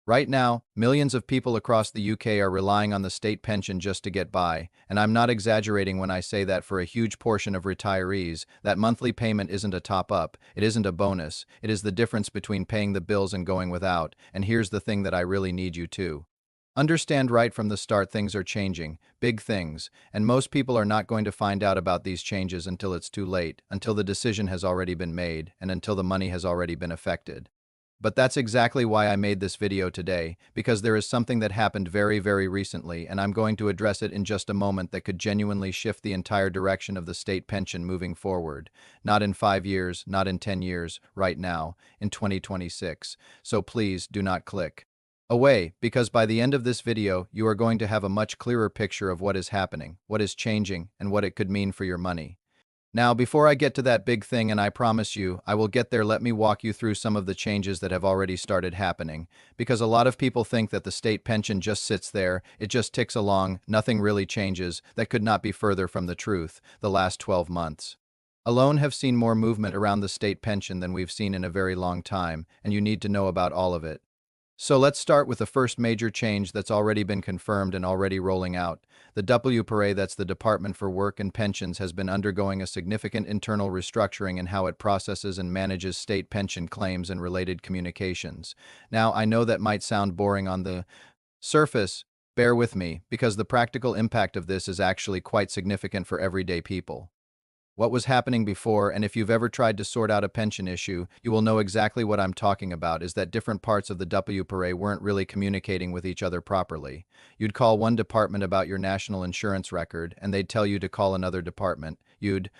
Right now, millions of people across the UK are relying on the state pension just to get by, and I'm not exaggerating when I say that for a huge portion of retirees, that monthly payment isn't a top-up, it isn't a bonus, it is the difference between paying the bills and going without, and here's the thing that I really need you to understand right from the start: things are changing, big things, and most people are not going to find out about these changes until it's too late, until the decision has already been made, and until the money has already been affected. But that's exactly why I made this video today, because there is something that happened very recently, and I'm going to address it in just a moment, that could genuinely shift the entire direction of the state pension moving forward. Not in 5 years, not in 10 years, right now, in 2026. So please do not click away, because by the end of this video, you are going to have a much clearer picture of what is happening, what is changing, and what it could mean for your money. Now, before I get to that big thing, and I promise you, I will get there, let me walk you through some of the changes that have already started happening. Because a lot of people think that the state pension just sits there, it just ticks along, nothing really changes. That could not be further from the truth. The last 12 months alone have seen more movement around the state pension than we've seen in a very long time, and you need to know about all of it. So let's start with the first major change that's already been confirmed and already rolling out. The WPRA, that's the Department for Work and Pensions, has been undergoing a significant internal restructuring in how it processes and manages state pension claims and related communications. Now, I know that might sound boring on the surface. Bear with me, because the practical impact of this is actually quite significant for everyday people. What was happening before, and if you've ever tried to sort out a pension issue, you will know exactly what I'm talking about, is that different parts of the WPRA weren't really communicating with each other properly. You'd call one department about your national insurance record, and they'd tell you to call another department. You'd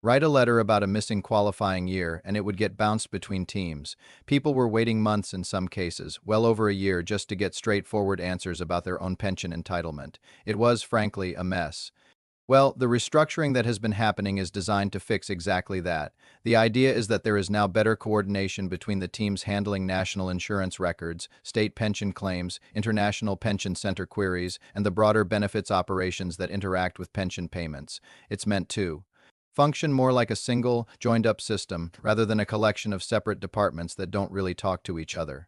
write a letter about a missing qualifying year, and it would get bounced between teams. People were waiting months in some cases, well over a year, just to get straightforward answers about their own pension entitlement. It was, frankly, a mess. Well, the restructuring that has been happening is designed to fix exactly that. The idea is that there is now better coordination between the teams handling national insurance records, state pension claims, international pension center queries, and the broader benefits operations that interact with pension payments. It's meant to function more like a single, joined-up system, rather than a collection of separate departments that don't really talk to each other.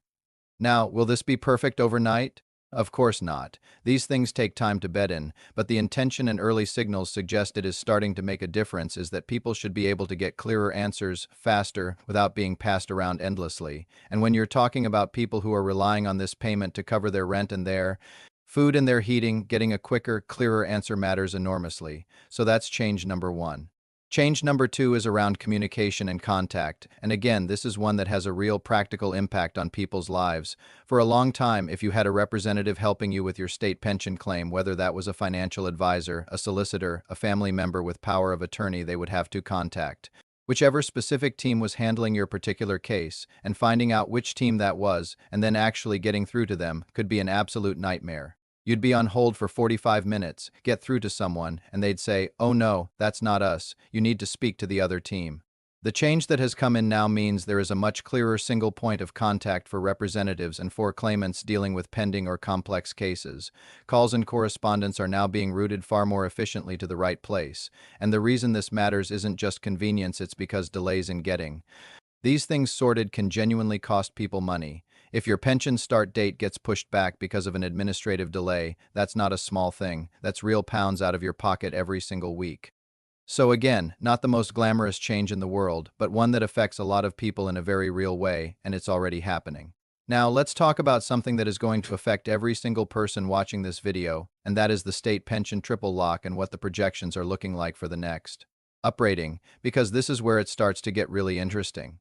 Now, will this be perfect overnight? Of course not. These things take time to bed in, but the intention and early signals suggest it is starting to make a difference, is that people should be able to get clearer answers faster without being passed around endlessly. And when you're talking about people who are relying on this payment to cover their rent and their food and their heating, getting a quicker, clearer answer matters enormously. So that's change number one. Change number two is around communication and contact, and again, this is one that has a real practical impact on people's lives. For a long time, if you had a representative helping you with your state pension claim, whether that was a financial advisor, a solicitor, a family member with power of attorney, they would have to contact whichever specific team was handling your particular case, and finding out which team that was, and then actually getting through to them, could be an absolute nightmare. You'd be on hold for 45 minutes, get through to someone, and they'd say, "Oh no, that's not us, you need to speak to the other team." The change that has come in now means there is a much clearer single point of contact for representatives and for claimants dealing with pending or complex cases. Calls and correspondence are now being routed far more efficiently to the right place. And the reason this matters isn't just convenience, it's because delays in getting these things sorted can genuinely cost people money. If your pension start date gets pushed back because of an administrative delay, that's not a small thing. That's real pounds out of your pocket every single week. So again, not the most glamorous change in the world, but one that affects a lot of people in a very real way, and it's already happening. Now, let's talk about something that is going to affect every single person watching this video, and that is the state pension triple lock and what the projections are looking like for the next uprating, because this is where it starts to get really interesting.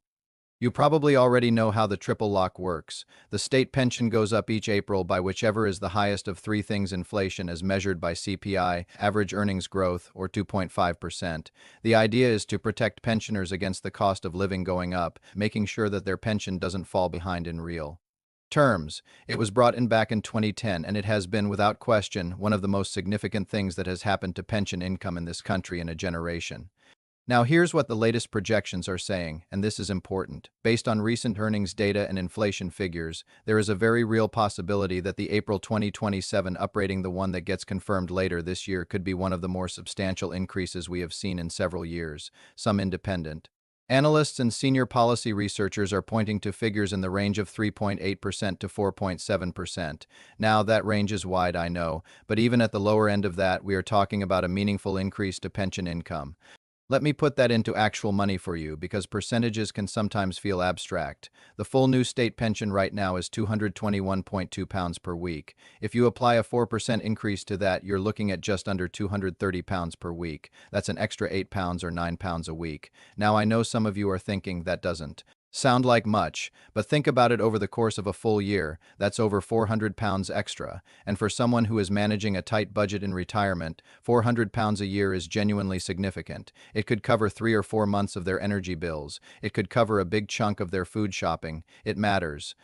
You probably already know how the triple lock works. The state pension goes up each April by whichever is the highest of three things: inflation as measured by CPI, average earnings growth, or 2.5%. The idea is to protect pensioners against the cost of living going up, making sure that their pension doesn't fall behind in real terms. It was brought in back in 2010, and it has been, without question, one of the most significant things that has happened to pension income in this country in a generation. Now here's what the latest projections are saying, and this is important. Based on recent earnings data and inflation figures, there is a very real possibility that the April 2027 uprating, the one that gets confirmed later this year, could be one of the more substantial increases we have seen in several years. Some independent Analysts and senior policy researchers are pointing to figures in the range of 3.8% to 4.7%. Now, that range is wide, I know, but even at the lower end of that, we are talking about a meaningful increase to pension income. Let me put that into actual money for you, because percentages can sometimes feel abstract. The full new state pension right now is £221.2 per week. If you apply a 4% increase to that, you're looking at just under £230 per week. That's an extra £8 or £9 a week. Now, I know some of you are thinking that doesn't sound like much, but think about it over the course of a full year. That's over £400 extra. And for someone who is managing a tight budget in retirement, £400 a year is genuinely significant. It could cover 3 or 4 months of their energy bills. It could cover a big chunk of their food shopping. It matters.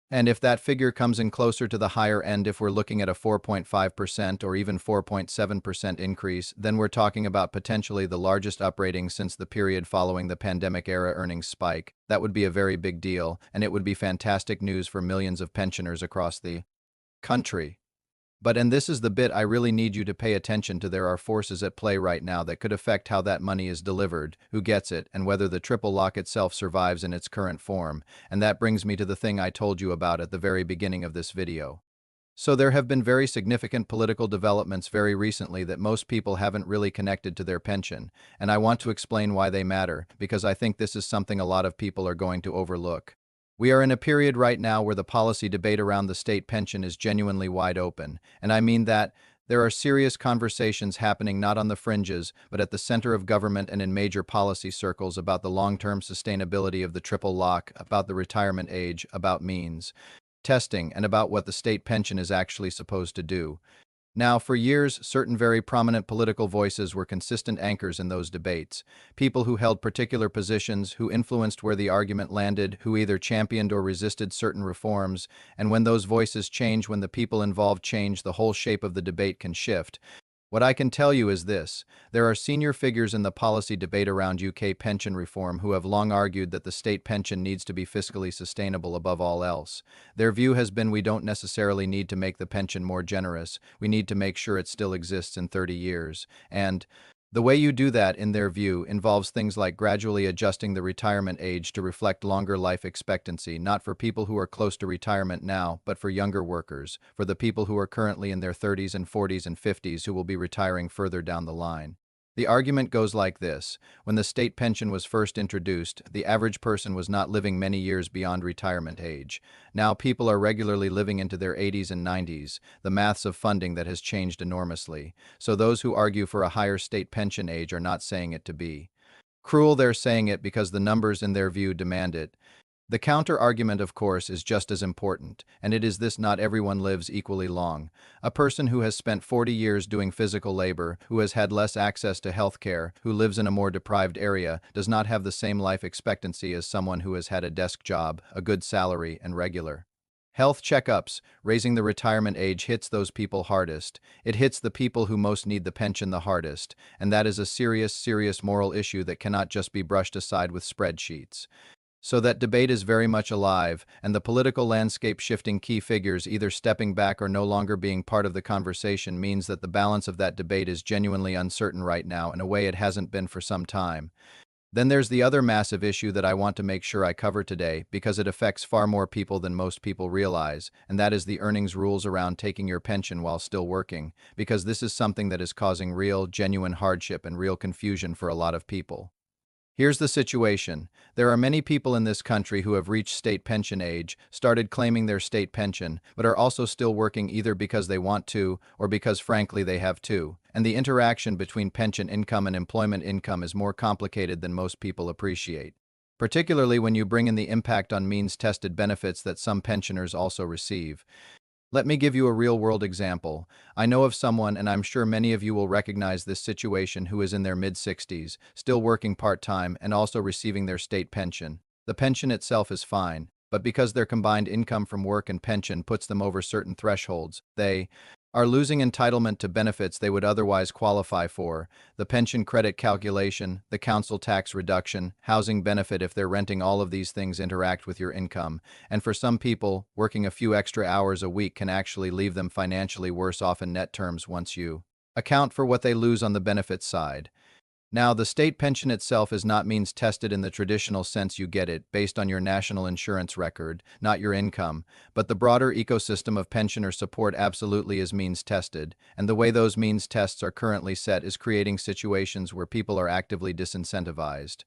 And if that figure comes in closer to the higher end, if we're looking at a 4.5% or even 4.7% increase, then we're talking about potentially the largest uprating since the period following the pandemic-era earnings spike. That would be a very big deal, and it would be fantastic news for millions of pensioners across the country. And this is the bit I really need you to pay attention to. There are forces at play right now that could affect how that money is delivered, who gets it, and whether the triple lock itself survives in its current form. And that brings me to the thing I told you about at the very beginning of this video. So there have been very significant political developments very recently that most people haven't really connected to their pension, and I want to explain why they matter, because I think this is something a lot of people are going to overlook. We are in a period right now where the policy debate around the state pension is genuinely wide open, and I mean that there are serious conversations happening not on the fringes, but at the center of government and in major policy circles about the long-term sustainability of the triple lock, about the retirement age, about means testing, and about what the state pension is actually supposed to do. Now, for years, certain very prominent political voices were consistent anchors in those debates. People who held particular positions, who influenced where the argument landed, who either championed or resisted certain reforms, and when those voices change, when the people involved change, the whole shape of the debate can shift. What I can tell you is this: there are senior figures in the policy debate around UK pension reform who have long argued that the state pension needs to be fiscally sustainable above all else. Their view has been we don't necessarily need to make the pension more generous, we need to make sure it still exists in 30 years. And the way you do that, in their view, involves things like gradually adjusting the retirement age to reflect longer life expectancy, not for people who are close to retirement now, but for younger workers, for the people who are currently in their 30s and 40s and 50s who will be retiring further down the line. The argument goes like this: when the state pension was first introduced, the average person was not living many years beyond retirement age. Now people are regularly living into their 80s and 90s, the maths of funding that has changed enormously. So those who argue for a higher state pension age are not saying it to be cruel, they're saying it because the numbers in their view demand it. The counter-argument, of course, is just as important, and it is this: not everyone lives equally long. A person who has spent 40 years doing physical labor, who has had less access to health care, who lives in a more deprived area, does not have the same life expectancy as someone who has had a desk job, a good salary, and regular health checkups. Raising the retirement age hits those people hardest. It hits the people who most need the pension the hardest, and that is a serious, serious moral issue that cannot just be brushed aside with spreadsheets. So that debate is very much alive, and the political landscape shifting, key figures either stepping back or no longer being part of the conversation, means that the balance of that debate is genuinely uncertain right now in a way it hasn't been for some time. Then there's the other massive issue that I want to make sure I cover today, because it affects far more people than most people realize, and that is the earnings rules around taking your pension while still working, because this is something that is causing real, genuine hardship and real confusion for a lot of people. Here's the situation. There are many people in this country who have reached state pension age, started claiming their state pension, but are also still working either because they want to or because frankly they have to. And the interaction between pension income and employment income is more complicated than most people appreciate, particularly when you bring in the impact on means-tested benefits that some pensioners also receive. Let me give you a real-world example. I know of someone, and I'm sure many of you will recognize this situation, who is in their mid-60s, still working part-time and also receiving their state pension. The pension itself is fine, but because their combined income from work and pension puts them over certain thresholds, they are losing entitlement to benefits they would otherwise qualify for: the pension credit calculation, the council tax reduction, housing benefit if they're renting. All of these things interact with your income, and for some people, working a few extra hours a week can actually leave them financially worse off in net terms once you account for what they lose on the benefits side. Now, the state pension itself is not means tested in the traditional sense you get it based on your national insurance record, not your income, but the broader ecosystem of pensioner support absolutely is means tested, and the way those means tests are currently set is creating situations where people are actively disincentivized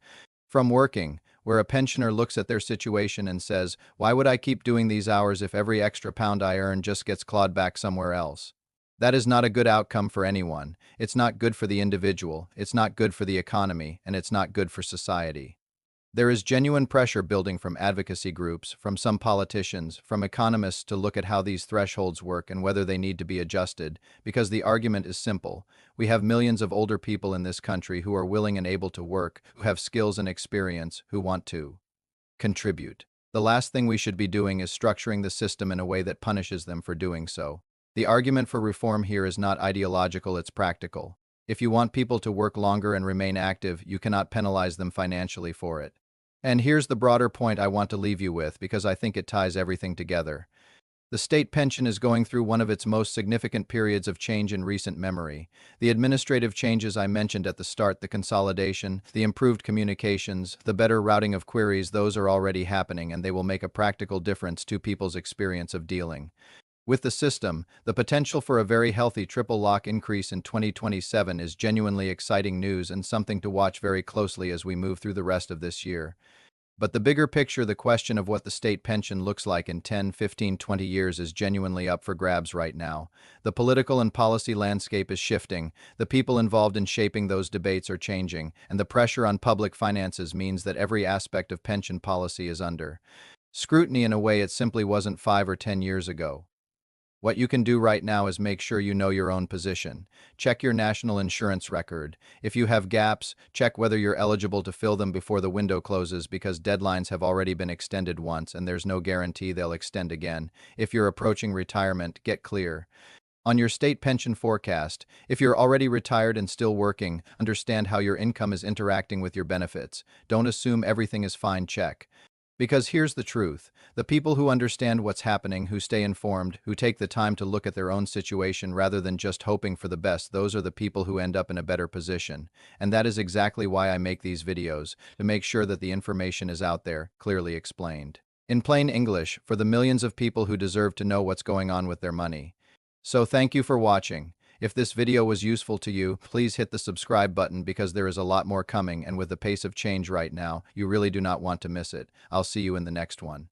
from working, where a pensioner looks at their situation and says, "Why would I keep doing these hours if every extra pound I earn just gets clawed back somewhere else?" That is not a good outcome for anyone. It's not good for the individual, it's not good for the economy, and it's not good for society. There is genuine pressure building from advocacy groups, from some politicians, from economists to look at how these thresholds work and whether they need to be adjusted, because the argument is simple. We have millions of older people in this country who are willing and able to work, who have skills and experience, who want to contribute. The last thing we should be doing is structuring the system in a way that punishes them for doing so. The argument for reform here is not ideological, it's practical. If you want people to work longer and remain active, you cannot penalize them financially for it. And here's the broader point I want to leave you with, because I think it ties everything together. The state pension is going through one of its most significant periods of change in recent memory. The administrative changes I mentioned at the start, the consolidation, the improved communications, the better routing of queries, those are already happening, and they will make a practical difference to people's experience of dealing with the system. The potential for a very healthy triple lock increase in 2027 is genuinely exciting news and something to watch very closely as we move through the rest of this year. But the bigger picture, the question of what the state pension looks like in 10, 15, 20 years is genuinely up for grabs right now. The political and policy landscape is shifting, the people involved in shaping those debates are changing, and the pressure on public finances means that every aspect of pension policy is under scrutiny in a way it simply wasn't 5 or 10 years ago. What you can do right now is make sure you know your own position. Check your national insurance record. If you have gaps, check whether you're eligible to fill them before the window closes, because deadlines have already been extended once and there's no guarantee they'll extend again. If you're approaching retirement, get clear on your state pension forecast. If you're already retired and still working, understand how your income is interacting with your benefits. Don't assume everything is fine. Check. Because here's the truth: the people who understand what's happening, who stay informed, who take the time to look at their own situation rather than just hoping for the best, those are the people who end up in a better position. And that is exactly why I make these videos, to make sure that the information is out there, clearly explained in plain English, for the millions of people who deserve to know what's going on with their money. So thank you for watching. If this video was useful to you, please hit the subscribe button, because there is a lot more coming, and with the pace of change right now, you really do not want to miss it. I'll see you in the next one.